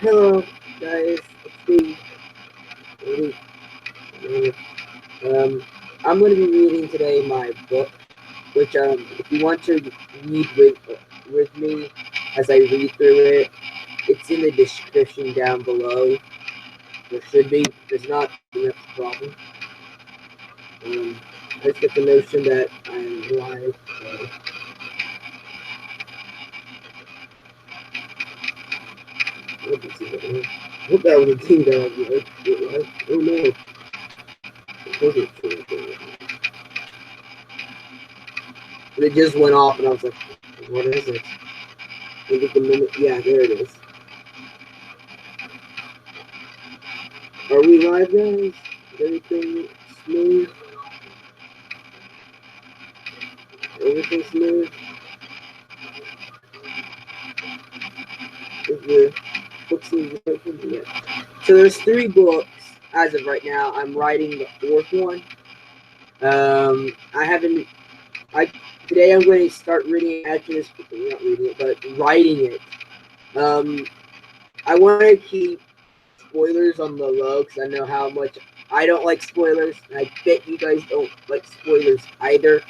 Hello, guys. It's me. Um, I'm going to be reading today my book, which if you want to read with me as I read through it, it's in the description down below. There should be. There's not. That's the problem. Um, I just get the notion that I'm live. So. What is it? I hope that was a thing that I was like, oh no. It wasn't true. And it just went off, and I was like, what is it? Maybe the minute. Yeah, there it is. Are we live, guys? Is everything smooth? Everything smooth? Is the books open? Yeah. So there's 3 books as of right now. I'm writing the 4th one. I haven't. I Today I'm going to start reading it after this. Not reading it, but writing it. Um, I want to keep spoilers on the low because I know how much I don't like spoilers, and I bet you guys don't like spoilers either.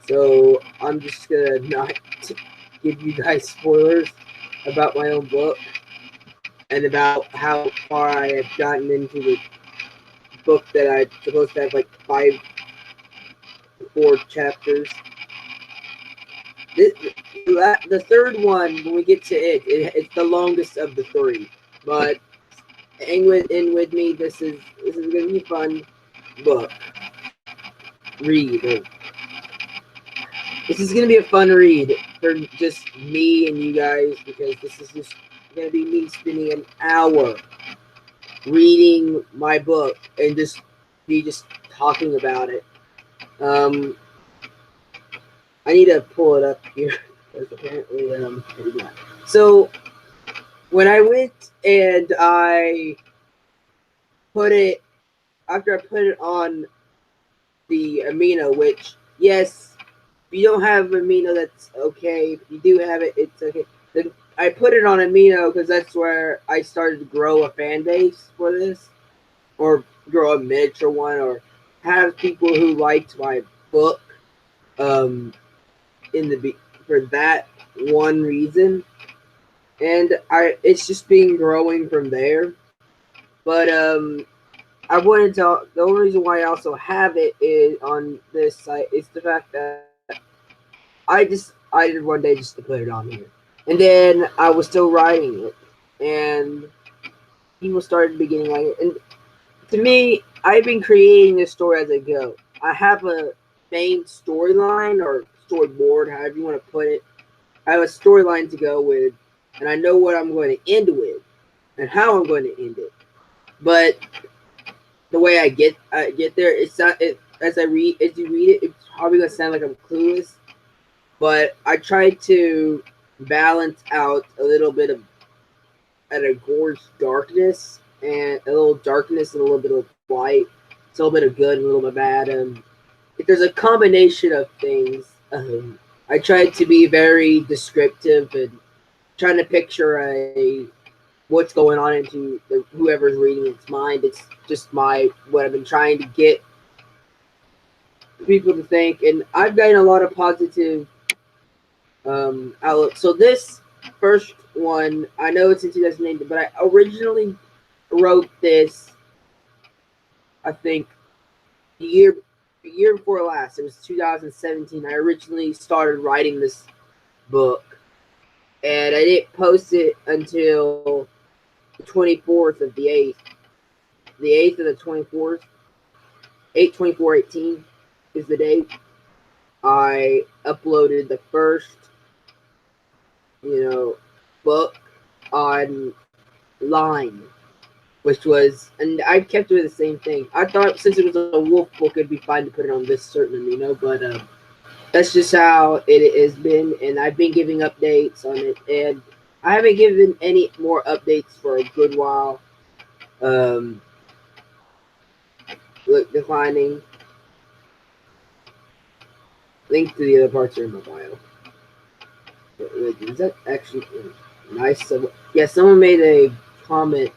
So I'm just gonna not give you guys spoilers about my own book and about how far I have gotten into the book that I'm supposed to have like 4 chapters. The 3rd one, when we get to it's the longest of the 3. But in with me. This is gonna be fun book read. This is gonna be a fun read for just me and you guys because this is just gonna be me spending an hour reading my book and just talking about it. Um, I need to pull it up here because apparently so when I went and I put it after I put it on the amino, which yes, if you don't have amino, that's okay. If you do have it, it's okay. Then I put it on amino because that's where I started to grow a fan base for this, or grow a miniature one, or have people who liked my book. Um, in the for that one reason, and it's just been growing from there. But I wanted to. The only reason why I also have it is on this site is the fact that I did one day just to put it on here, and then I was still writing it, and people started beginning like it. And to me, I've been creating this story as I go. I have a main storyline or storyboard, however you want to put it. I have a storyline to go with, and I know what I'm going to end with, and how I'm going to end it. But the way I get there, it's not. As you read it, it's probably gonna sound like I'm clueless. But I try to balance out a little bit of at a gorge darkness and a little darkness and a little bit of light. It's a little bit of good and a little bit of bad. If there's a combination of things. I tried to be very descriptive and trying to picture what's going on into whoever's reading its mind. It's just what I've been trying to get people to think, and I've gotten a lot of positive outlook. So this first one, I know it's in 2008, but I originally wrote this, I think, a year before last. It was 2017. I originally started writing this book, and I didn't post it until the 24th of the 8th. The 8th of the 24th. 8/24/18 is the date. I uploaded the first, you know, book online, which was, and I kept doing the same thing. I thought since it was a wolf book, it'd be fine to put it on this certain amino, but that's just how it has been, and I've been giving updates on it, and I haven't given any more updates for a good while. Um, Look, declining. Link to the other parts are in my bio. Is that actually nice? Yeah, someone made a comment.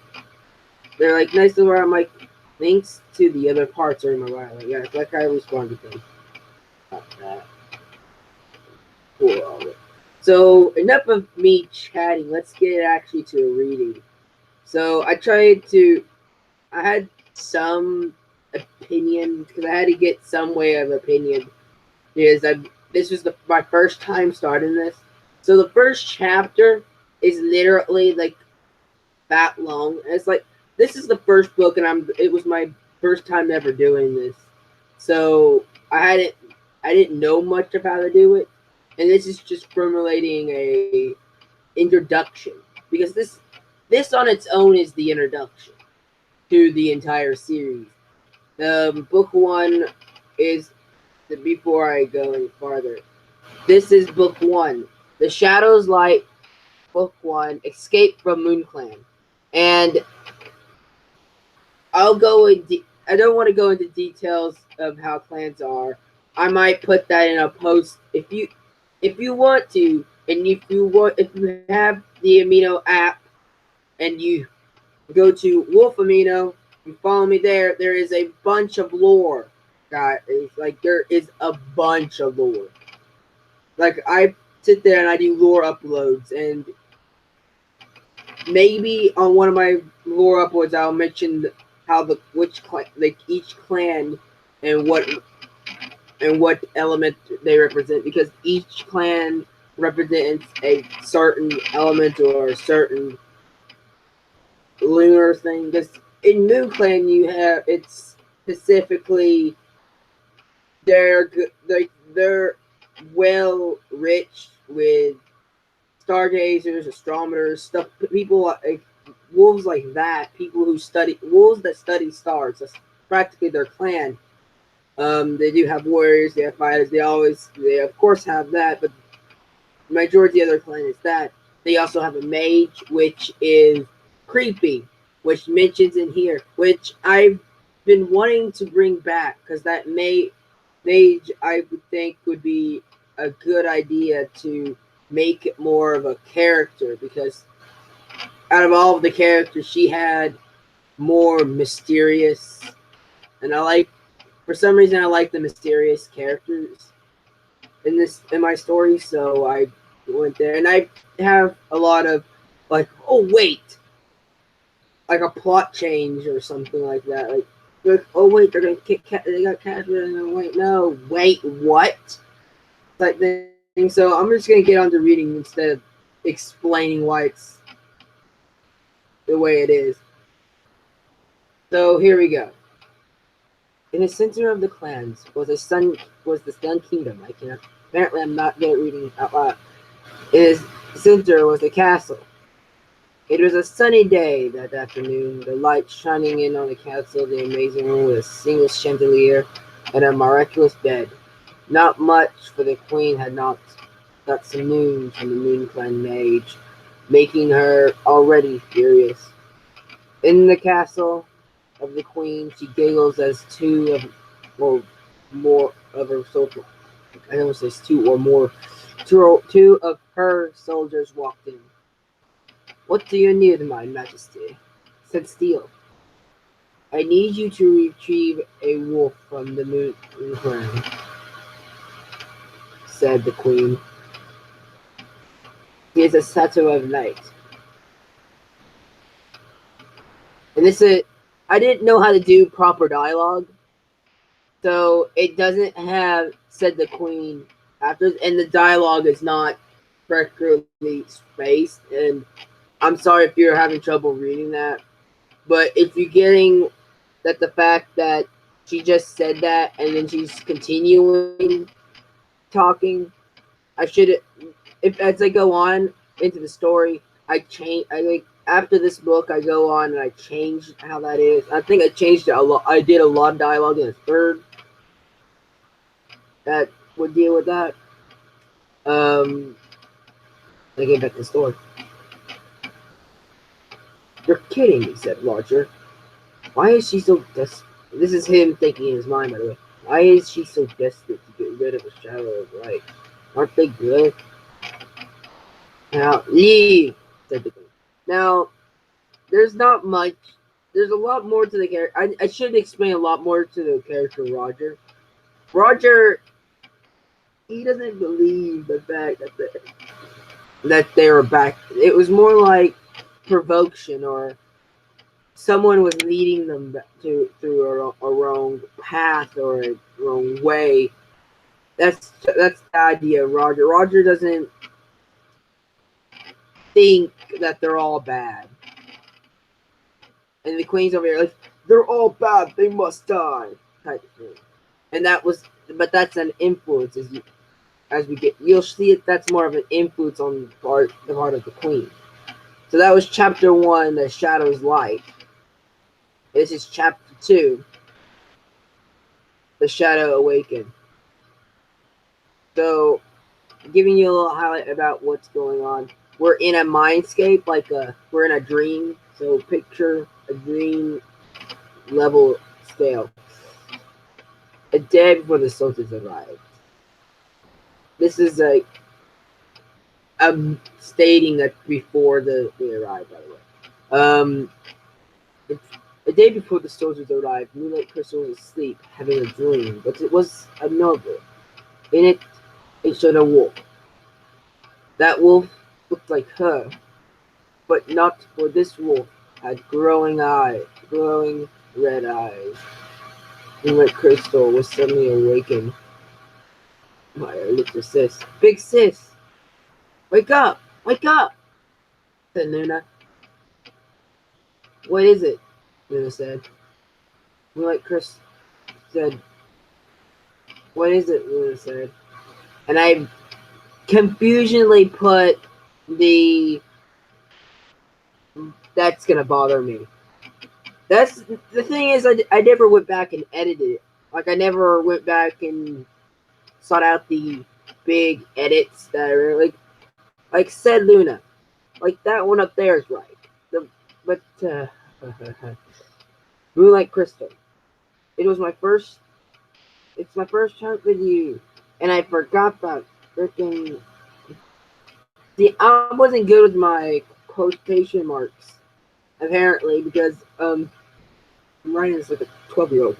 They're like, nice to where I'm like, links to the other parts are in my bio. Like, yeah, like I responded to them. About that. Cool. So enough of me chatting. Let's get actually to a reading. So I had some opinion because I had to get some way of opinion because this was my first time starting this. So the first chapter is literally like that long. And it's like this is the first book, and it was my first time ever doing this. So I didn't know much of how to do it, and this is just formulating a introduction because this on its own is the introduction to the entire series. Book one is before I go any farther. This is book one, The Shadows Light. Book one, Escape from Moon Clan, and I'll go in. I don't want to go into details of how clans are. I might put that in a post if you want to, and if you have the Amino app and you go to Wolf Amino, you follow me there. There is a bunch of lore, guys. Like there is a bunch of lore. Like I sit there and I do lore uploads, and maybe on one of my lore uploads I'll mention how like each clan and what element they represent, because each clan represents a certain element or a certain lunar thing. Because in Moon Clan you have it's specifically they're well rich with stargazers, astronomers, stuff. People like wolves like that. People who study wolves that study stars. That's practically their clan. They do have warriors. They have fighters. They of course have that, but the majority of their clan is that. They also have a mage, which is creepy, which mentions in here, which I've been wanting to bring back because that mage I would think would be a good idea to make it more of a character, because out of all of the characters she had more mysterious, and for some reason I like the mysterious characters in my story, so I went there, and I have a lot of like, oh wait, like a plot change or something like that, like oh wait, they're gonna they got Casper, and wait, no, wait, what, type thing. So I'm just gonna get on to reading instead of explaining why it's the way it is. So here we go. In the center of the clans was the Sun Kingdom. Apparently I'm not good at reading out loud. In its center was the castle. It was a sunny day that afternoon, the light shining in on the castle, the amazing room with a single chandelier and a miraculous bed. Not much, for the queen had not got some news from the Moon Clan mage, making her already furious. In the castle of the queen, she giggles as more of her soldiers. I know it says two or more. Two of her soldiers walked in. "What do you need, my majesty?" said Steele. "I need you to retrieve a wolf from the Moon Clan," said the queen. "He is a satyr of light." And I didn't know how to do proper dialogue, so it doesn't have "said the queen" after, and the dialogue is not correctly spaced. And I'm sorry if you're having trouble reading that, but if you're getting that the fact that she just said that and then she's continuing talking, I should, if as I go on into the story, I like after this book I go on and I change how that is. I think I changed it a lot. I did a lot of dialogue in the third that would deal with that. I get back to the story. "You're kidding me," said Roger. "Why is she so desperate?" This is him thinking in his mind, by the way. "Why is she so desperate to get rid of the shadow of light? Aren't they good?" "Now leave," said the queen. Now, there's not much. There's a lot more to the character. I should explain a lot more to the character Roger. Roger, he doesn't believe the fact that they were back. It was more like provocation, or someone was leading them through a wrong path or a wrong way. That's the idea of Roger. Roger doesn't think that they're all bad. And the Queen's over here like, they're all bad, they must die, type of thing. And but that's an influence as we get. You'll see it. That's more of an influence on the part of the Queen. So that was chapter 1, The Shadow's Light. This is chapter 2, The Shadow Awakened. So, giving you a little highlight about what's going on. We're in a mindscape, we're in a dream. So picture a dream level scale. A day before the soldiers arrived. This is I'm stating that before they arrived, by the way. The day before the soldiers arrived, Moonlight Crystal was asleep, having a dream, but it was abnormal. In it, it showed a wolf. That wolf looked like her, but not for this wolf. Had glowing red eyes. Moonlight Crystal was suddenly awakened. My little sis. Big sis! Wake up! Wake up! Said Luna. What is it? Luna said. Moonlight Crystal said. What is it? Luna said. And I confusionally put that's gonna bother me. That's the thing is, I never went back and edited it. Like, I never went back and sought out the big edits that are like said Luna. Like, that one up there is right. Moonlight Crystal. It's my first time with you. And I forgot that freaking. See, I wasn't good with my quotation marks, apparently, because I'm writing this like a 12-year-old.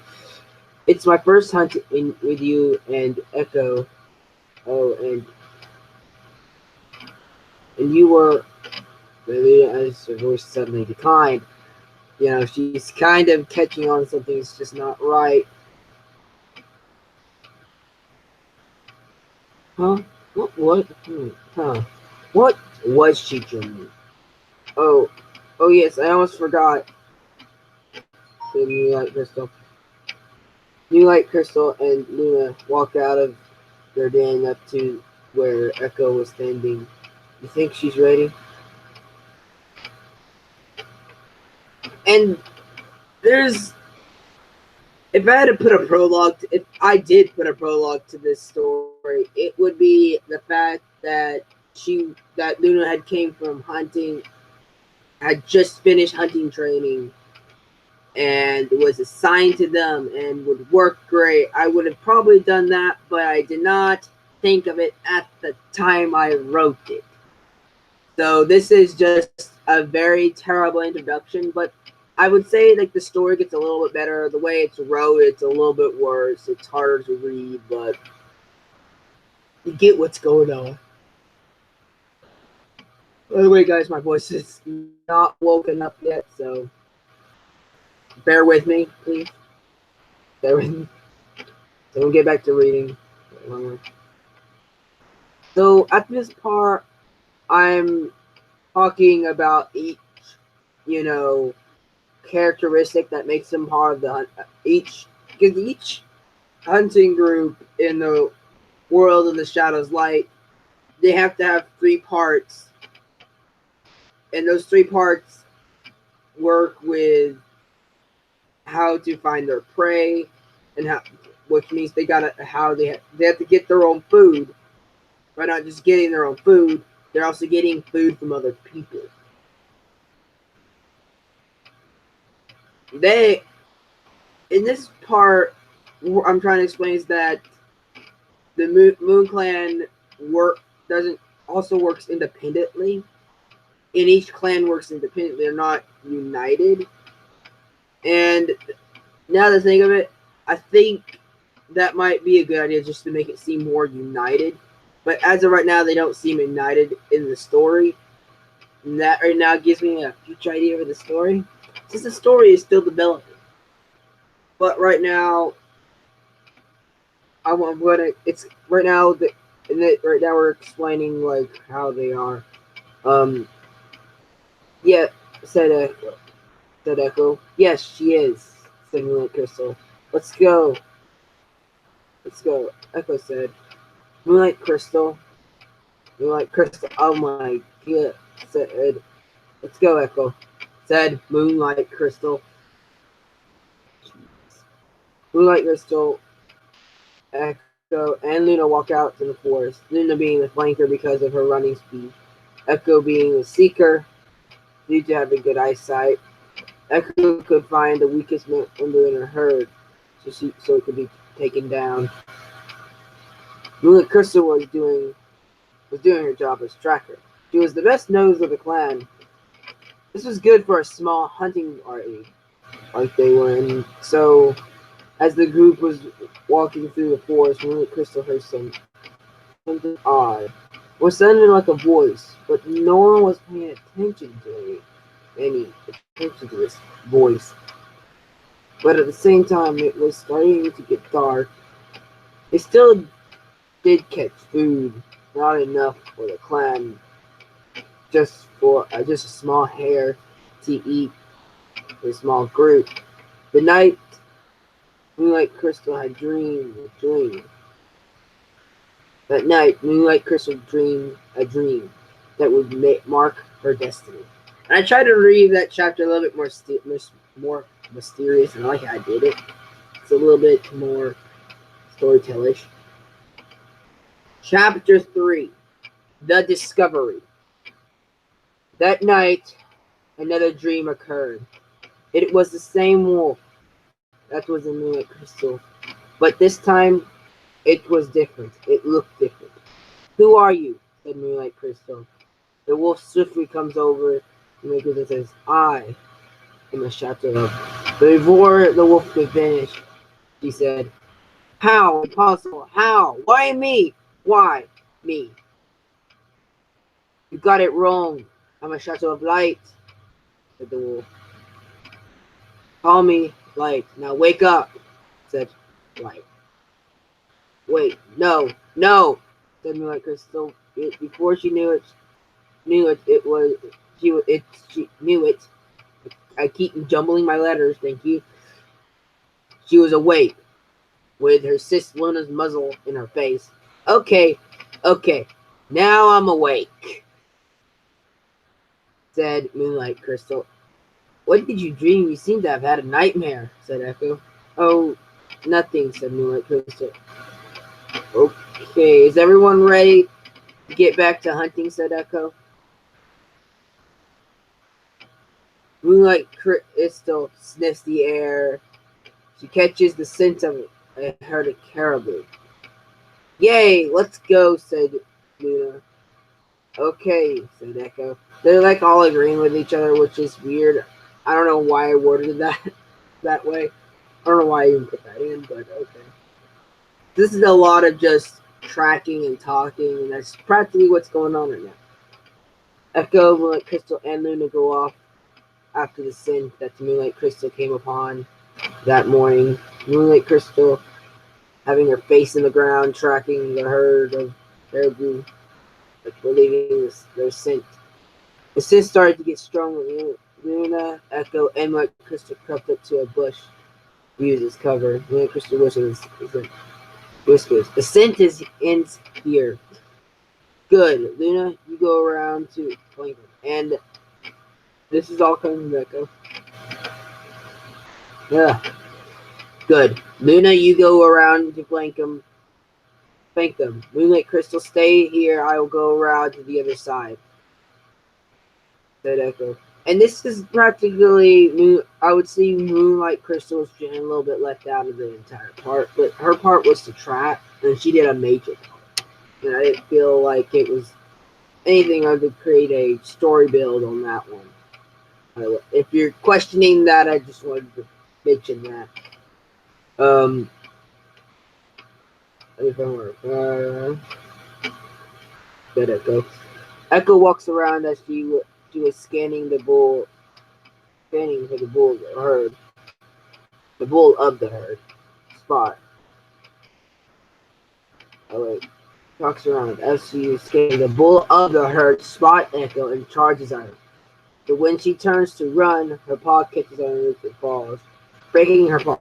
It's my first hunt with you and Echo. Oh, and you were. As her voice suddenly declined, she's kind of catching on something that's just not right. Huh? What? Huh? What was she dreaming? Oh yes, I almost forgot. The Moonlight Crystal and Luna walked out of their den up to where Echo was standing. You think she's ready? And if I had to put a prologue, if I did put a prologue to this story, it would be the fact that Luna had came from hunting, had just finished hunting training, and was assigned to them and would work great. I would have probably done that, but I did not think of it at the time I wrote it. So this is just a very terrible introduction, but I would say the story gets a little bit better. The way it's wrote, it's a little bit worse. It's harder to read, but you get what's going on. By the way, guys, my voice is not woken up yet, so bear with me, please. Bear with me. So we'll get back to reading. So at this part, I'm talking about each, characteristic that makes them part of the hunt. Because each hunting group in the world of the Shadow's Light, they have to have 3 parts, and those 3 parts work with how to find their prey, and which means they have to get their own food. By not just getting their own food, they're also getting food from other people. In this part, what I'm trying to explain is that the Moon Clan works independently. and each clan works independently. They're not united. And now that I think of it, I think that might be a good idea just to make it seem more united. But as of right now, they don't seem united in the story. And that right now gives me a future idea for the story, since the story is still developing. But right now, I'm gonna. It's right now. Right now we're explaining like how they are. Yeah, said Echo. Said Echo. Yes, she is. Said Moonlight Crystal. Let's go. Let's go. Echo said. Moonlight Crystal. Moonlight Crystal. Oh my god. Said. Let's go, Echo. Said Moonlight Crystal. Moonlight Crystal, Echo, and Luna walk out to the forest. Luna being the flanker because of her running speed. Echo being the seeker due to having good eyesight. Echo could find the weakest member in her herd so it could be taken down. Moonlight Crystal was doing her job as tracker. She was the best nose of the clan. This was good for a small hunting party like they were in. So, as the group was walking through the forest, Moonlight Crystal heard something odd. It was sounding like a voice, but no one was paying attention to this voice. But at the same time, it was starting to get dark. They still did catch food, not enough for the clan, just a small hare to eat for a small group. The night, Moonlight Crystal had dreamed a dream. That night, Moonlight Crystal dreamed a dream that would mark her destiny. And I tried to read that chapter a little bit more mysterious, and I like how I did it. It's a little bit more storytellish. Chapter 3, The Discovery. That night, another dream occurred. It was the same wolf that was in Moonlight Crystal, but this time it was different. It looked different. Who are you? Said Moonlight Crystal. The wolf swiftly comes over and says, I am a shadow of. But before the wolf could finish, she said, How? Impossible. How? Why me? Why me? You got it wrong. I'm a shadow of light, said the wolf. Call me Light. Now wake up, said Light. Wait, no, said Moonlight Crystal. Before she knew it, she knew it. I keep jumbling my letters, thank you. She was awake, with her sis Luna's muzzle in her face. Okay, now I'm awake, said Moonlight Crystal. What did you dream? You seem to have had a nightmare, said Echo. Oh, nothing, said Moonlight Crystal. Okay, is everyone ready to get back to hunting, said Echo. Moonlight Crystal sniffs the air. She catches the scent of a herd of caribou. Yay, let's go, said Luna. Okay, said Echo. They're like all agreeing with each other, which is weird. I don't know why I worded that way. I don't know why I even put that in, but okay. This is a lot of just tracking and talking, and that's practically what's going on right now. Echo, Moonlight Crystal, and Luna go off after the scent that the Moonlight Crystal came upon that morning. Moonlight Crystal having her face in the ground, tracking the herd of caribou, believing their scent. The scent started to get stronger. Luna, Echo, and Moonlight Crystal crept up to a bush to use as cover. Moonlight Crystal whispers, the scent is in here. Good. Luna, you go around to flank them. And this is all coming from Echo. Yeah. Good. Luna, you go around to flank them. Moonlight Crystal, stay here. I will go around to the other side, said Echo. And this is practically, I would say Moonlight Crystal was a little bit left out of the entire part, but her part was to track, and she did a major part. And I didn't feel like it was anything, I would create a story build on that one. If you're questioning that, I just wanted to mention that. If I were, good Echo. Echo walks around as she was scanning the bull, scanning for the bull herd, the bull of the herd spot. Oh wait, walks around as she is scanning the bull of the herd spot Echo and charges on her. But when she turns to run, her paw catches on her and falls, breaking her paw.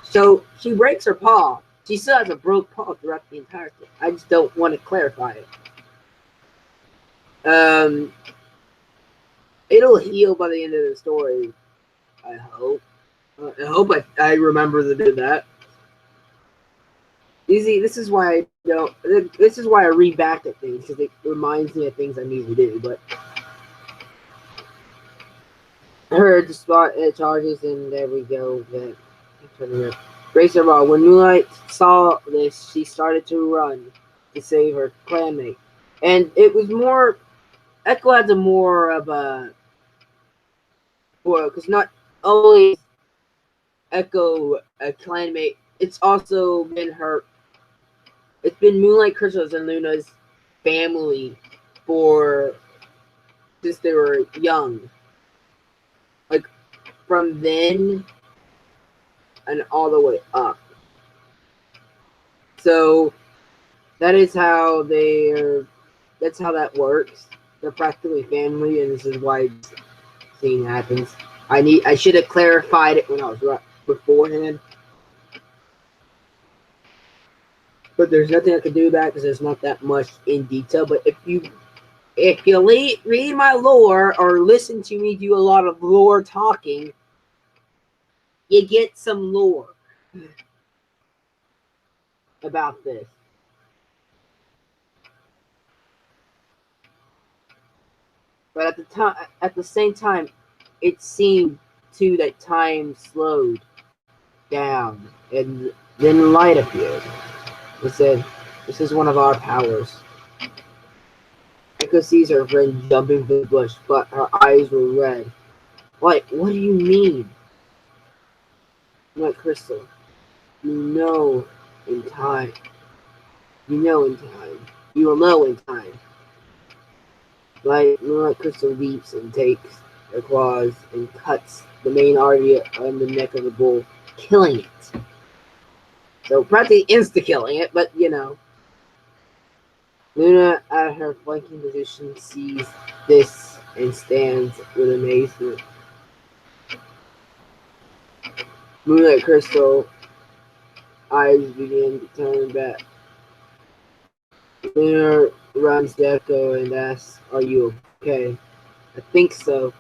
So she breaks her paw. She still has a broke paw throughout the entire thing. I just don't want to clarify it. It'll heal by the end of the story. I hope. I remember to do that. Easy. This is why I don't. This is why I read back at things because it reminds me of things I need to do. But her spot charges, and there we go. Racer ball. When Moonlight saw this, she started to run to save her clanmate, and it was more. Echo has a more of a, well, because not only Echo a clanmate, it's also been her. It's been Moonlight Crystals and Luna's family for since they were young. Like from then and all the way up. So that is how that's how that works. They're practically family, and this is why this scene happens. I should have clarified it when I was beforehand. But there's nothing I can do about it because there's not that much in detail. But if you read my lore or listen to me do a lot of lore talking, you get some lore about this. But at the same time, it seemed too that time slowed down, and then light appeared. It said, "This is one of our powers." Echo sees her friend jumping through the bush, but her eyes were red. What do you mean? Like Crystal, you know in time. You know in time. You will know in time. Like Crystal leaps and takes her claws and cuts the main artery on the neck of the bull, killing it. So practically insta-killing it, but you know. Luna, at her flanking position, sees this and stands with amazement. Moonlight Crystal eyes begin to turn back. Luna runs to Echo and asks, "Are you okay?" "I think so."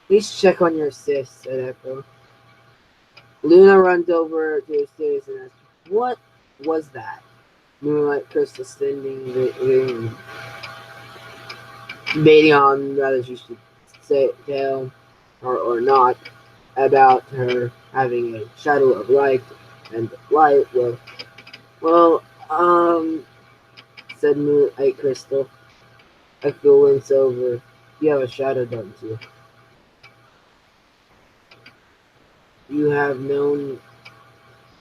"Please check on your sis," said Echo. Luna runs over to his sis and asks, "What was that?" Moonlight Crystal standing there, debating on whether she should tell her or not about her having a shadow of light and light. Said Moonlight Crystal. Echo winks over. "You have a shadow, don't you?" "You have known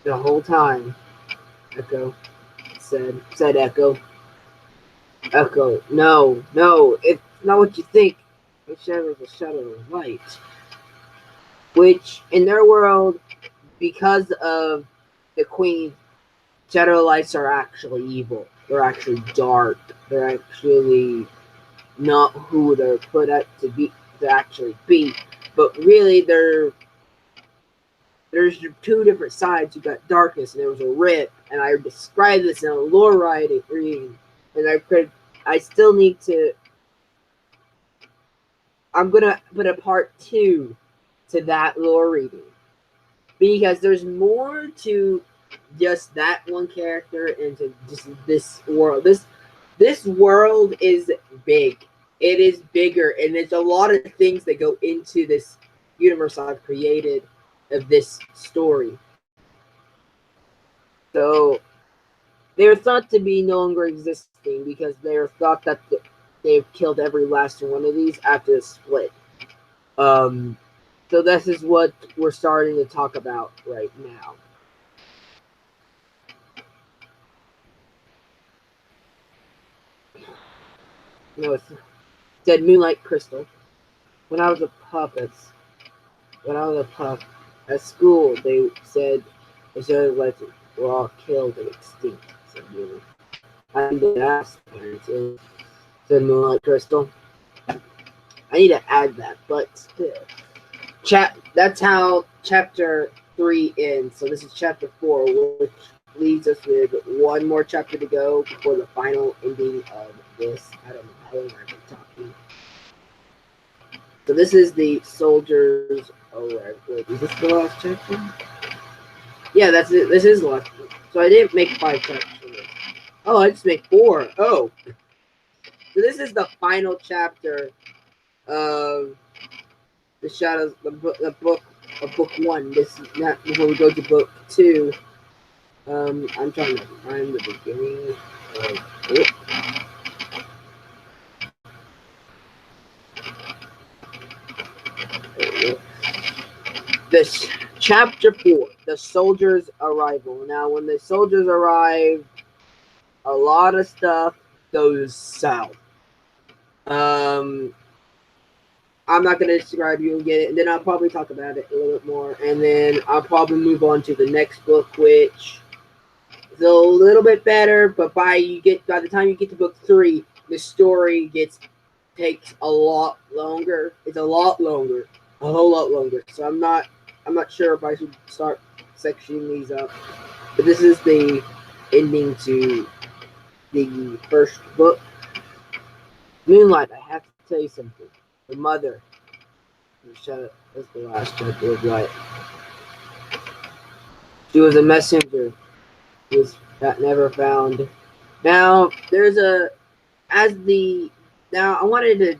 the whole time," Echo said Echo. Echo, no, it's not what you think. A shadow is a shadow of light. Which, in their world, because of the Queen, shadow lights are actually evil. They're actually dark. They're actually not who they're put up to actually be. But really, there's two different sides. You got darkness, and there was a rip, and I described this in a lore reading, and I still need to. I'm gonna put a part 2 to that lore reading because there's more to just that one character and to just this world. This world is big. It is bigger, and there's a lot of things that go into this universe I've created of this story. So they're thought to be no longer existing because they're thought that they've killed every last one of these after the split. So this is what we're starting to talk about right now. No, it said Moonlight Crystal. When I was a pup at school, they said like were all killed and extinct. Said Moonlight. I need to ask parents. Said Moonlight Crystal. I need to add that, but still. That's how chapter 3 ends. So this is chapter 4, which leaves us with one more chapter to go before the final ending of this. I don't know how long I've been talking. So this is the soldiers. Oh, wait, is this the last chapter? Yeah, that's it. This is the last. So I didn't make 5 chapters for this. Oh, I just made 4. Oh, so this is the final chapter of the Shadows, the book of book 1. This is not before we go to book 2. I'm trying to find the beginning of it. This chapter 4, the soldiers' arrival. Now, when the soldiers arrive, a lot of stuff goes south. I'm not going to describe you and get it, and then I'll probably talk about it a little bit more, and then I'll probably move on to the next book, which is a little bit better, but by the time you get to book 3, the story takes a lot longer. It's a lot longer, a whole lot longer. So I'm not sure if I should start sectioning these up, but this is the ending to the first book. Moonlight, I have to tell you something. The mother. Shut up. That's the last chapter of Light. She was a messenger. Was that never found. Now I want to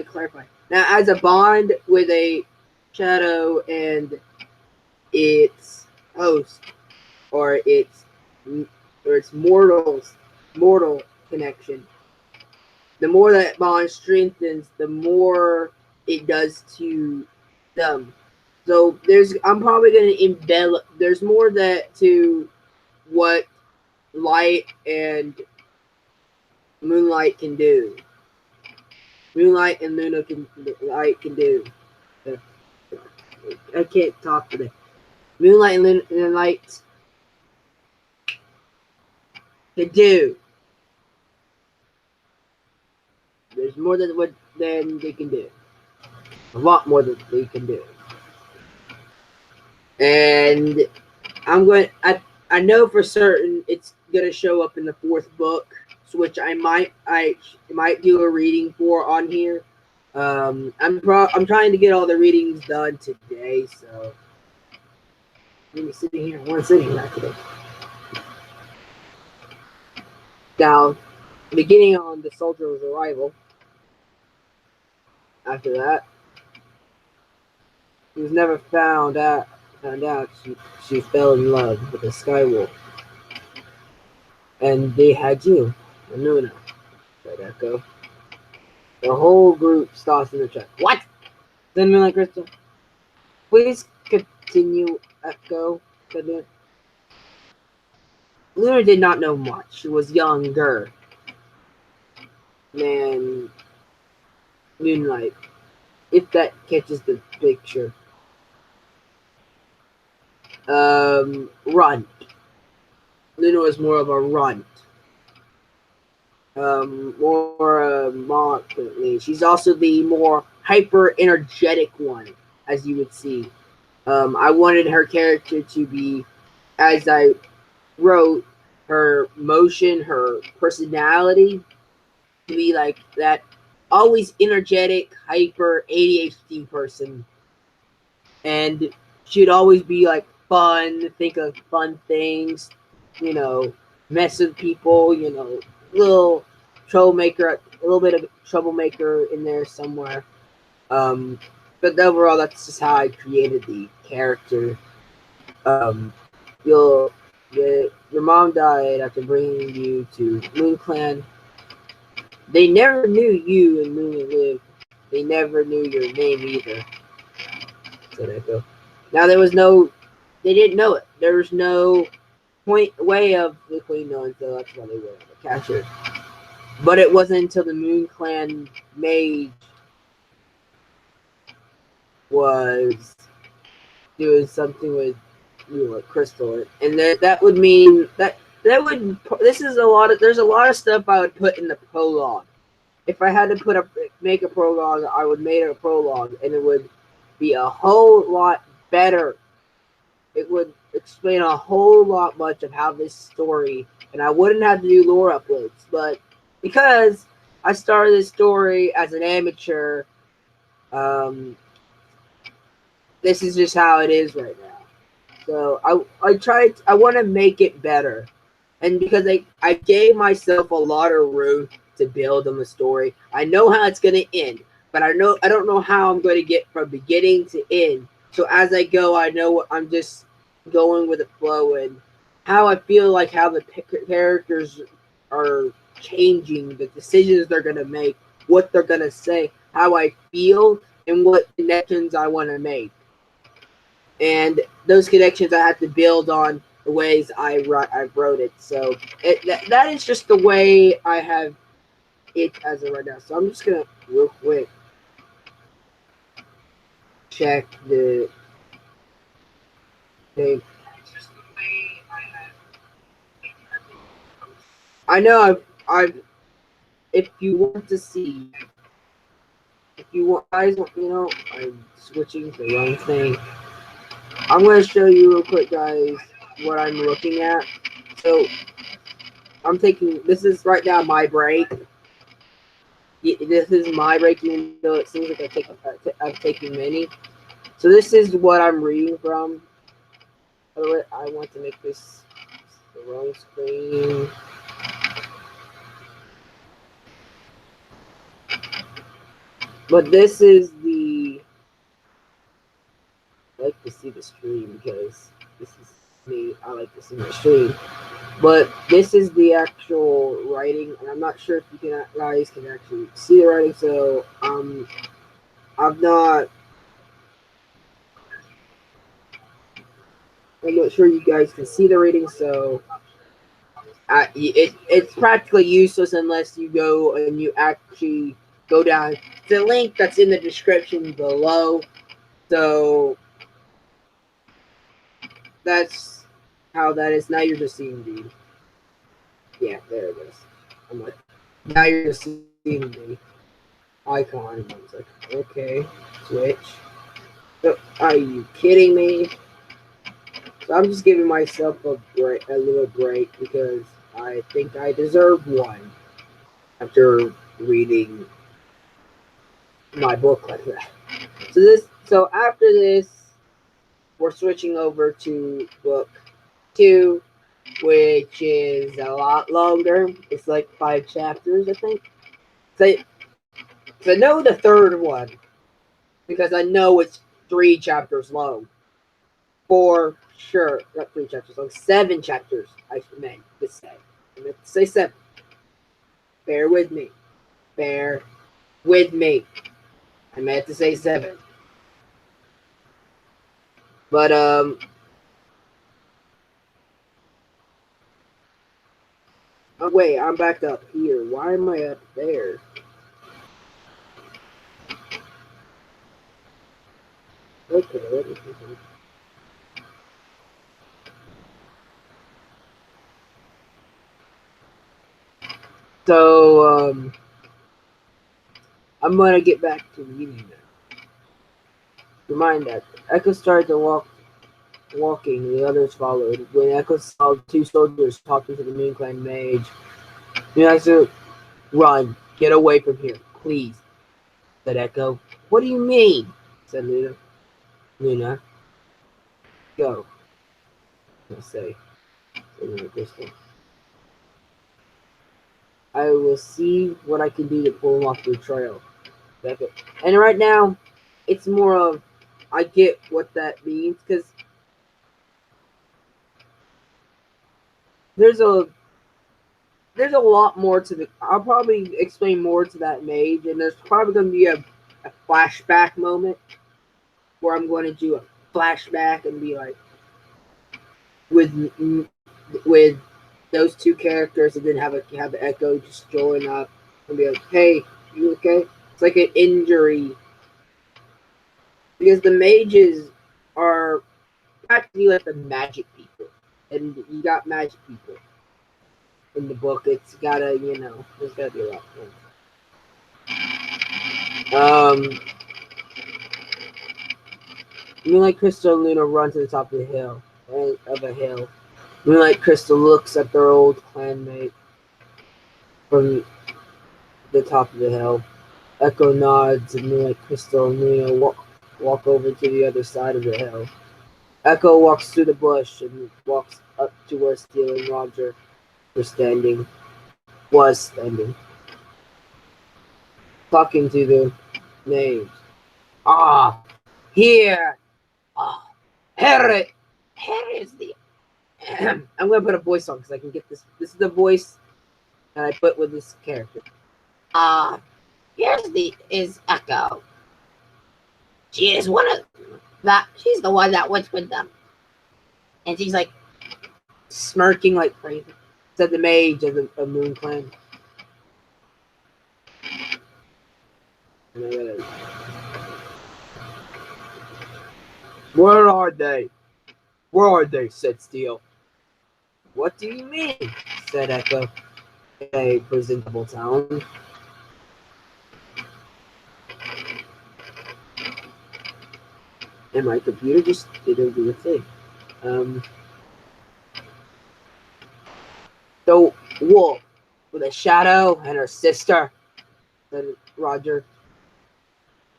clarify. Now, as a bond with a shadow and its host, or its mortal connection, the more that bond strengthens, the more it does to them. So I'm probably going to envelop. There's more to what Light and Moonlight can do. Moonlight and Light can do. I can't talk today. Moonlight and Light can do. There's more than they can do. A lot more than they can do. And I know for certain it's gonna show up in the 4th book, which I might do a reading for on here. I'm trying to get all the readings done today, so I'm be sitting here one sitting back today. Now, beginning on the soldier's arrival. After that, he was never found out. She fell in love with a Skywolf, and they had you, Luna. Said Echo. The whole group stops in the chat. What? Then Moonlight Crystal. Please continue, Echo. Said Luna did not know much. She was younger than Moonlight, if that catches the picture. Runt. Luna was more of a runt. More moderately. She's also the more hyper energetic one, as you would see. I wanted her character to be, as I wrote, her motion, her personality to be like that always energetic, hyper ADHD person. And she'd always be like fun, think of fun things, mess with people, little troublemaker, a little bit of troublemaker in there somewhere. But overall, that's just how I created the character. Your mom died after bringing you to Moon Clan. They never knew you and Luna lived. They never knew your name either, said Echo. Now there was no, they didn't know it. There was no way of the Queen knowing, so that's why they were able to capture it. But it wasn't until the Moon Clan mage was doing something with Crystal, and that would mean that would this is a lot of there's a lot of stuff I would put in the prologue. If I had to make a prologue, I would make a prologue, and it would be a whole lot better. It would explain a whole lot much of how this story, and I wouldn't have to do lore uploads, but because I started this story as an amateur, this is just how it is right now. So I want to make it better, and because I gave myself a lot of room to build on the story. I know how it's going to end, but I don't know how I'm going to get from beginning to end. So as I go, I know I'm just going with the flow and how I feel like how the characters are changing, the decisions they're going to make, what they're going to say, how I feel, and what connections I want to make. And those connections I have to build on the ways I wrote it. So that is just the way I have it as of right now. So I'm just gonna real quick check the thing. I know I've if you want to see, if you want guys want, I'm switching to the wrong thing. I'm gonna show you real quick, guys, what I'm looking at. So I'm taking, this is right now my break. This is my break, even though it seems like I've taken many. So this is what I'm reading from. I want to make this the wrong screen. But this is the, I like to see the stream because this is me. I like to see my stream. But this is the actual writing, and I'm not sure if you guys can actually see the writing. So I'm not sure you guys can see the writing. So it's practically useless unless you go and you actually go down the link that's in the description below. So that's how that is. Now you're just seeing the, yeah, there it is. I'm like, now you're just seeing the icon. I was like, okay, switch. So, are you kidding me? So I'm just giving myself a little break because I think I deserve one after reading my book like that. So after this, we're switching over to book 2, which is a lot longer. It's like 5 chapters, I think. So I know the third one because I know it's 3 chapters long. For sure, not 3 chapters long, 7 chapters. I meant to say. I meant to say 7. Bear with me. Bear with me. I meant to say 7. But oh wait, I'm back up here. Why am I up there? Okay, let me see. So I'm gonna get back to reading now. Remind that Echo started to walking, the others followed. When Echo saw 2 soldiers talking to the Moon Clan mage, he said, "Run, get away from here, please," said Echo. "What do you mean?" said Luna. "Luna, go," I say. I will see what I can do to pull him off the trail. And right now, it's more of, I get what that means, because there's a there's a lot more to the. I'll probably explain more to that mage, and there's probably going to be a flashback moment where I'm going to do a flashback and be like with those two characters, and then have Echo just join up and be like, "Hey, you okay?" It's like an injury because the mages are practically like the magic people, and you got magic people in the book. It's gotta, there's gotta be a lot more. Moonlight Crystal and Luna run to the top of the hill, of a hill. Moonlight Crystal looks at their old clanmate from the top of the hill. Echo nods, and Moonlight Crystal and Luna walk over to the other side of the hill. Echo walks through the bush and walks up to where Steel and Roger was standing, talking to the names. Ah, here, ah, here is the. I'm gonna put a voice on because I can get this. This is the voice that I put with this character. Is Echo. She is one of that. She's the one that went with them, and she's like smirking like crazy. Said the mage of the Moon Clan. Where are they? Where are they? Said Steel. What do you mean? Said Echo in a presentable tone. And my computer just didn't do a thing. So Wolf with a shadow and her sister, said Roger.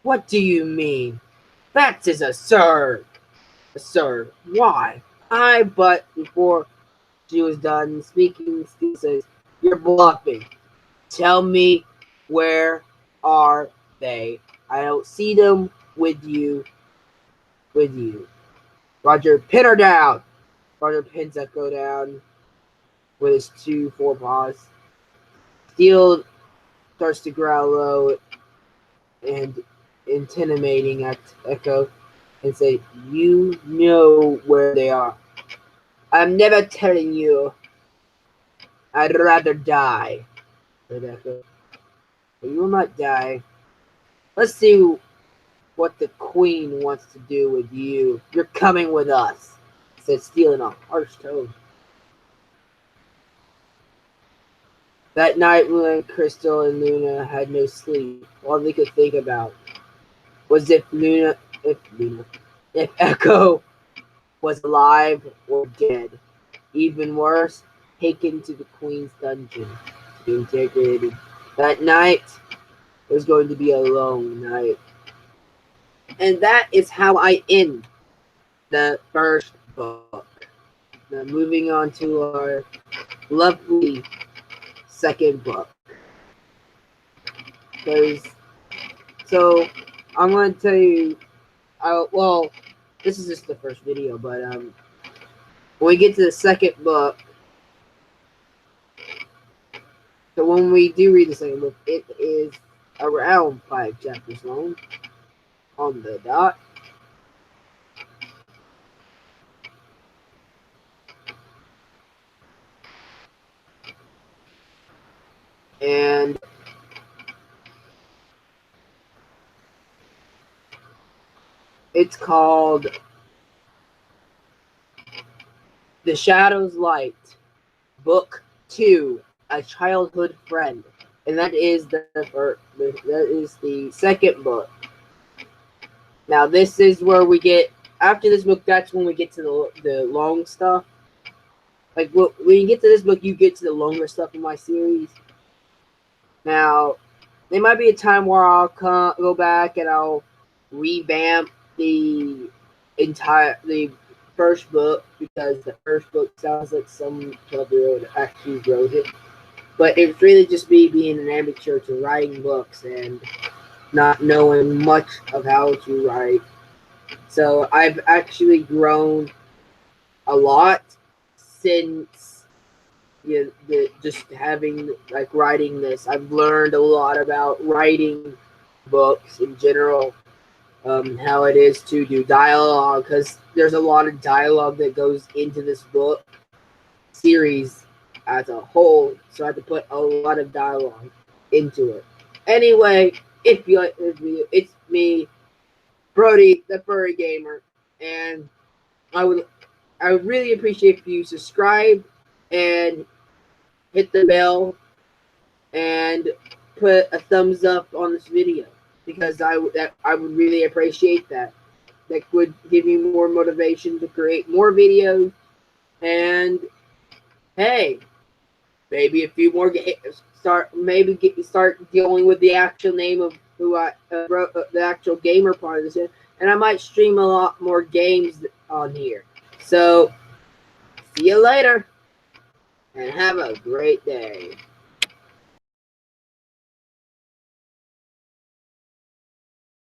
What do you mean? That is absurd. Absurd. Why? But before she was done speaking, Steve says, "You're bluffing. Tell me, where are they? I don't see them with you. Roger, pin her down." Roger pins Echo down with his 2 forepaws. Steel starts to growl low and intimidating at Echo and say, "You know where they are. I'm never telling you. I'd rather die," said Echo. "But you will not die. Let's see what the Queen wants to do with you. You're coming with us," said Steel in a harsh tone. That night, Moonlight Crystal and Luna had no sleep. All they could think about was if Echo was alive or dead. Even worse, taken to the Queen's dungeon to be interrogated. That night was going to be a long night. And that is how I end the first book. Now, moving on to our lovely second book. So, I'm going to tell you, this is just the first video, but when we get to the second book, so when we do read the second book, it is around 5 chapters long on the dot. And it's called The Shadow's Light, Book 2, A Childhood Friend. And that is the second book. Now this is where we get, after this book, that's when we get to the long stuff. Like when you get to this book, you get to the longer stuff in my series. Now, there might be a time where I'll go back and I'll revamp the first book, because the first book sounds like some 12-year-old actually wrote it. But it's really just me being an amateur to writing books and not knowing much of how to write. So I've actually grown a lot since just having like writing this. I've learned a lot about writing books in general, how it is to do dialogue, because there's a lot of dialogue that goes into this book series as a whole, so I have to put a lot of dialogue into it. Anyway, if you like this video, it's me, Brody, the Furry Gamer, and I would really appreciate if you subscribe and hit the bell and put a thumbs up on this video, because I would really appreciate that. That would give me more motivation to create more videos. And hey, maybe a few more start dealing with the actual name of who I wrote, the actual gamer part of this, and I might stream a lot more games on here. So see you later, and have a great day.